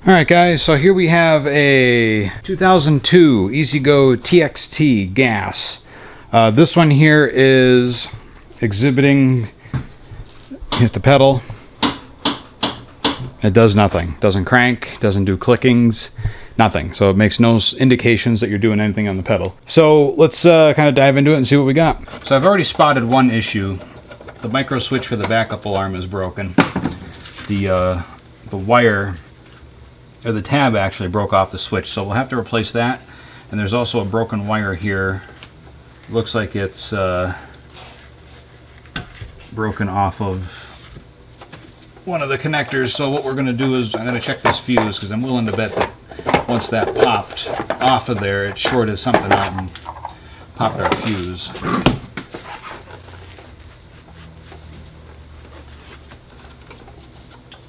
Alright guys, so here we have a 2002 EZGO TXT gas. This one here is exhibiting, hit the pedal, it does nothing. Doesn't crank, doesn't do clickings, nothing. So it makes no indications that you're doing anything on the pedal. So let's kind of dive into it and see what we got. So I've already spotted one issue. The micro switch for the backup alarm is broken. The wire, or the tab actually broke off the switch, so we'll have to replace that. And there's also a broken wire here. Looks like it's broken off of one of the connectors. So what we're going to do is I'm going to check this fuse, because I'm willing to bet that once that popped off of there, it shorted something out and popped our fuse.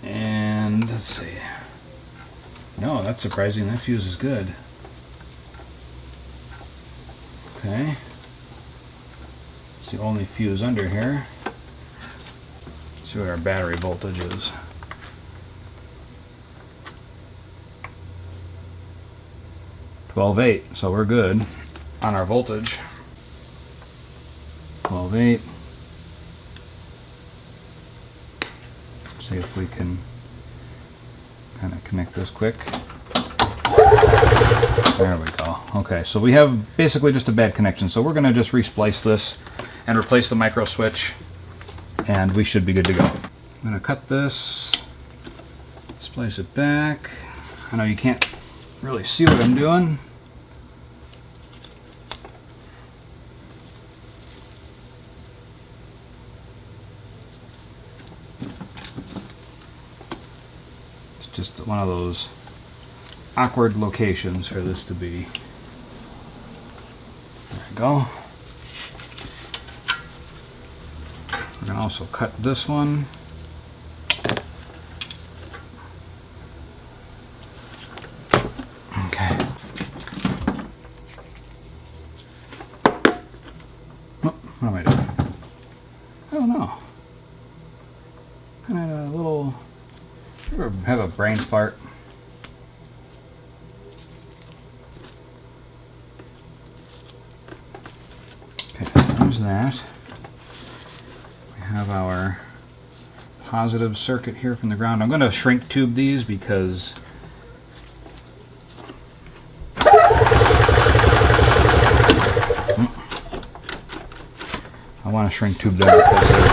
And let's see. No, that's surprising. That fuse is good. Okay. It's the only fuse under here. Let's see what our battery voltage is. 12.8, so we're good on our voltage. 12.8. See if we can kind of connect this quick. There we go. Okay, so we have basically just a bad connection, so we're going to just resplice this and replace the micro switch, and we should be good to go. I'm going to cut this, splice it back. I know you can't really see what I'm doing. Just one of those awkward locations for this to be. There we go. We're going to also cut this one. Okay. Oh, what am I doing? I don't know. Kind of a little... Ever have a brain fart? Okay, there's that. We have our positive circuit here from the ground. I'm going to shrink tube these because I want to shrink tube them because they're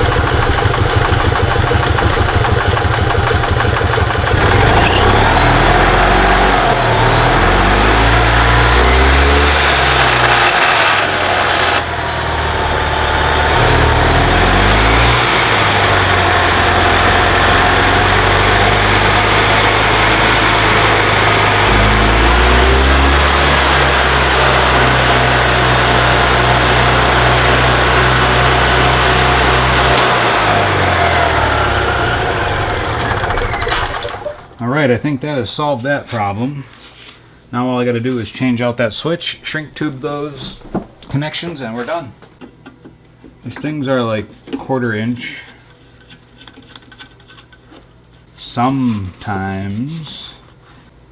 Alright, I think that has solved that problem. Now all I got to do is change out that switch, shrink tube those connections, and we're done. These things are like 1/4 inch. Sometimes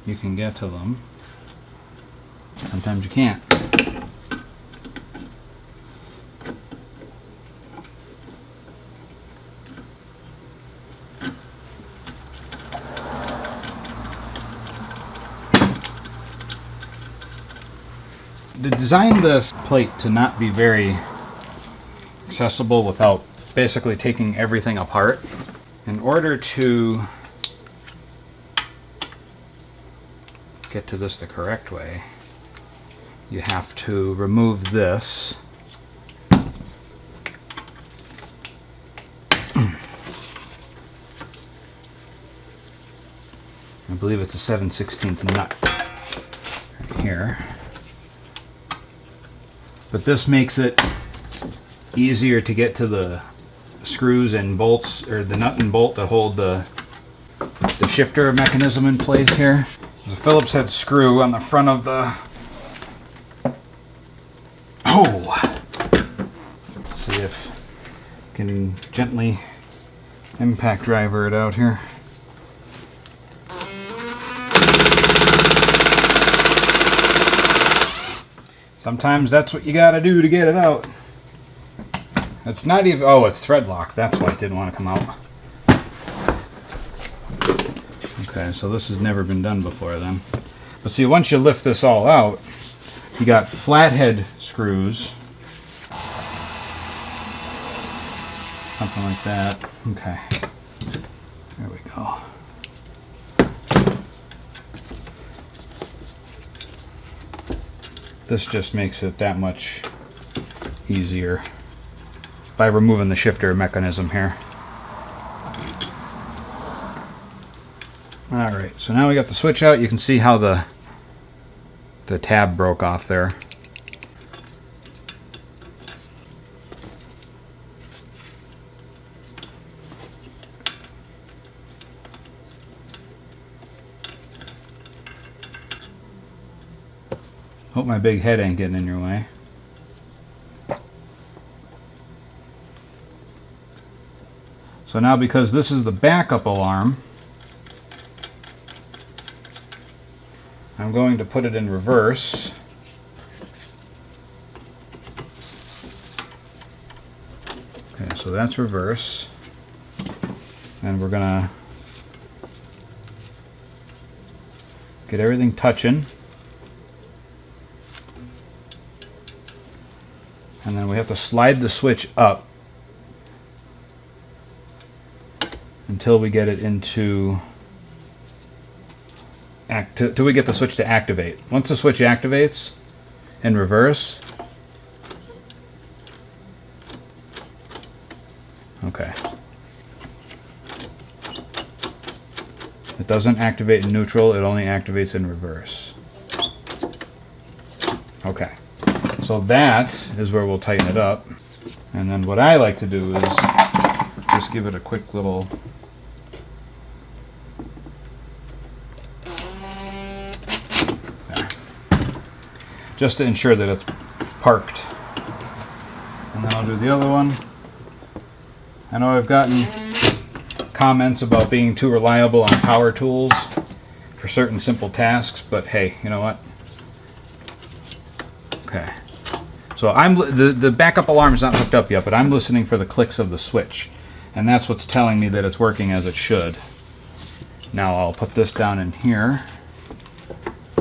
you can get to them. Sometimes you can't. They designed this plate to not be very accessible without basically taking everything apart. In order to get to this the correct way, you have to remove this. I believe it's a 7/16 nut right here. But this makes it easier to get to the screws and bolts, or the nut and bolt to hold the shifter mechanism in place here. There's a Phillips head screw on the front of the... Oh! Let's see if I can gently impact driver it out here. Sometimes that's what you gotta do to get it out. It's not even, oh, it's thread locked. That's why it didn't want to come out. Okay, so this has never been done before then. But see, once you lift this all out, you got flathead screws. Something like that. Okay. There we go. This just makes it that much easier by removing the shifter mechanism here. Alright, so now we got the switch out. You can see how the tab broke off there. Hope my big head ain't getting in your way. So now, because this is the backup alarm, I'm going to put it in reverse. Okay, so that's reverse. And we're gonna get everything touching. And then we have to slide the switch up until we get it into till we get the switch to activate. Once the switch activates in reverse, okay, it doesn't activate in neutral, it only activates in reverse. Okay, so that is where we'll tighten it up. And then what I like to do is just give it a quick little there, just to ensure that it's parked. And then I'll do the other one. I know I've gotten comments about being too reliable on power tools for certain simple tasks, but hey, you know what? Okay. So the backup alarm is not hooked up yet, but I'm listening for the clicks of the switch. And that's what's telling me that it's working as it should. Now I'll put this down in here.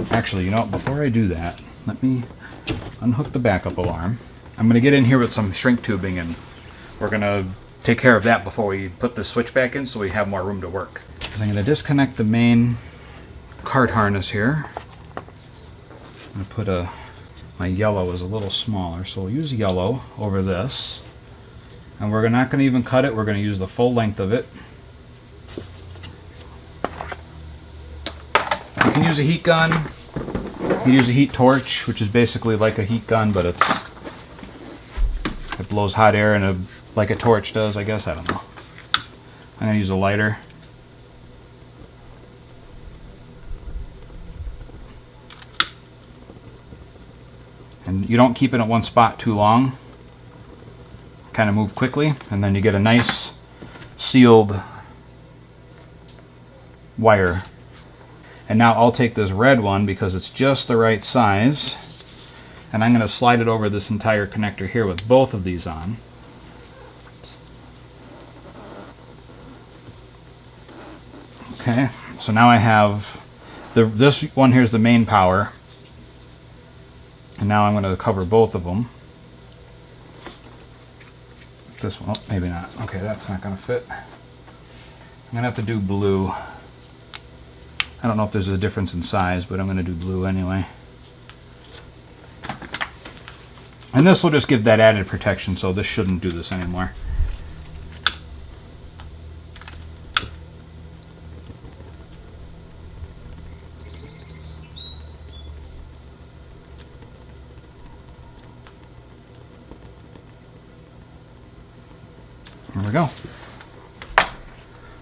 Actually, you know what? Before I do that, let me unhook the backup alarm. I'm going to get in here with some shrink tubing, and we're going to take care of that before we put the switch back in so we have more room to work. I'm going to disconnect the main cart harness here. I'm going to put my yellow is a little smaller, so we'll use yellow over this. And we're not going to even cut it, we're going to use the full length of it. You can use a heat gun, you can use a heat torch, which is basically like a heat gun, but it blows hot air and like a torch does, I guess, I don't know. I'm going to use a lighter. And you don't keep it at one spot too long. Kind of move quickly, and then you get a nice sealed wire. And now I'll take this red one because it's just the right size, and I'm going to slide it over this entire connector here with both of these on. Okay, so now I have this one here's the main power, and now I'm going to cover both of them. This one, oh, maybe not. Okay, that's not going to fit. I'm going to have to do blue. I don't know if there's a difference in size, but I'm going to do blue anyway. And this will just give that added protection, so this shouldn't do this anymore. There we go.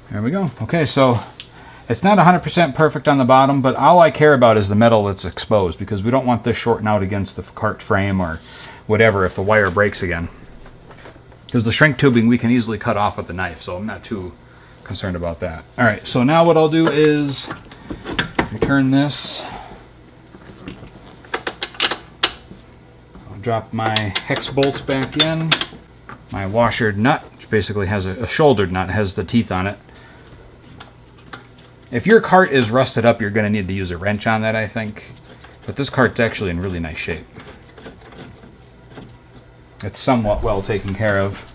There we go. Okay, so it's not 100% perfect on the bottom, but all I care about is the metal that's exposed, because we don't want this shorting out against the cart frame or whatever if the wire breaks again. Because the shrink tubing we can easily cut off with the knife, so I'm not too concerned about that. Alright, so now what I'll do is return this. drop my hex bolts back in. My washered nut, which basically has a shouldered nut, has the teeth on it. If your cart is rusted up, you're going to need to use a wrench on that, I think. But this cart's actually in really nice shape. It's somewhat well taken care of.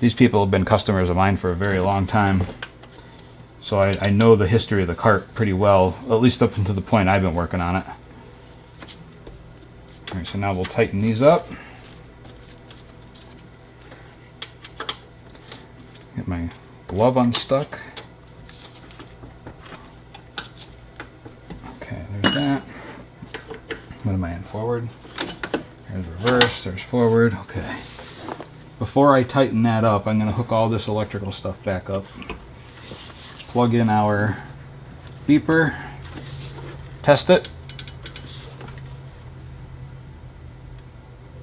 These people have been customers of mine for a very long time. So I know the history of the cart pretty well, at least up until the point I've been working on it. All right, so now we'll tighten these up. Get my glove unstuck. Okay, there's that. What am I in? Forward? There's reverse, there's forward. Okay. Before I tighten that up, I'm going to hook all this electrical stuff back up. Plug in our beeper. Test it.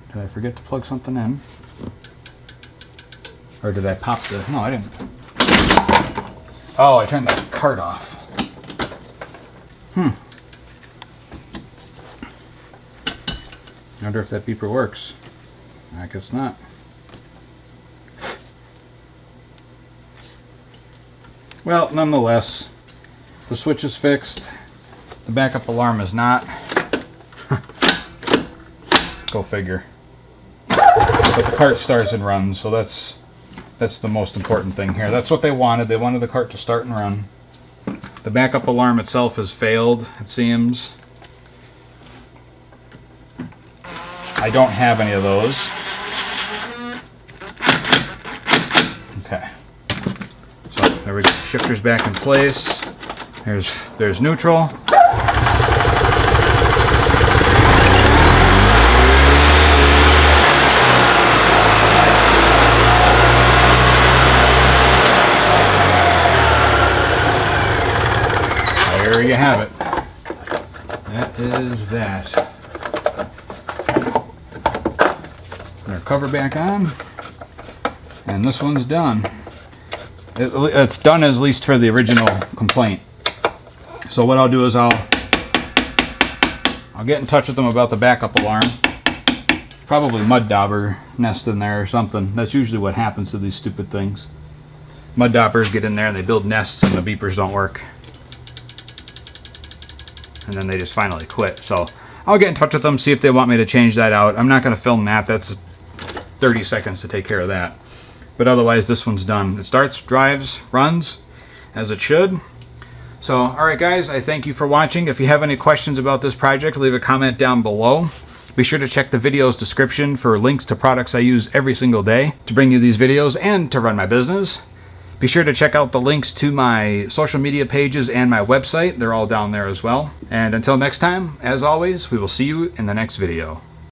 Did I forget to plug something in? Or did I pop the... No, I didn't. Oh, I turned the cart off. I wonder if that beeper works. I guess not. Well, nonetheless, the switch is fixed. The backup alarm is not. Go figure. But the cart starts and runs, so that's the most important thing here. That's what they wanted. They wanted the cart to start and run. The backup alarm itself has failed, it seems. I don't have any of those. Okay. So there we go. Shifter's back in place. There's neutral. There you have it. That is that. Our cover back on, and this one's done. It's done at least for the original complaint. So what I'll do is I'll get in touch with them about the backup alarm. Probably mud dauber nest in there or something. That's usually what happens to these stupid things. Mud daubers get in there and they build nests and the beepers don't work. And then they just finally quit. So I'll get in touch with them, see if they want me to change that out. I'm not going to film that. That's 30 seconds to take care of that. But otherwise, this one's done. It starts, drives, runs, as it should. So, alright guys, I thank you for watching. If you have any questions about this project, leave a comment down below. Be sure to check the video's description for links to products I use every single day to bring you these videos and to run my business. Be sure to check out the links to my social media pages and my website. They're all down there as well. And until next time, as always, we will see you in the next video.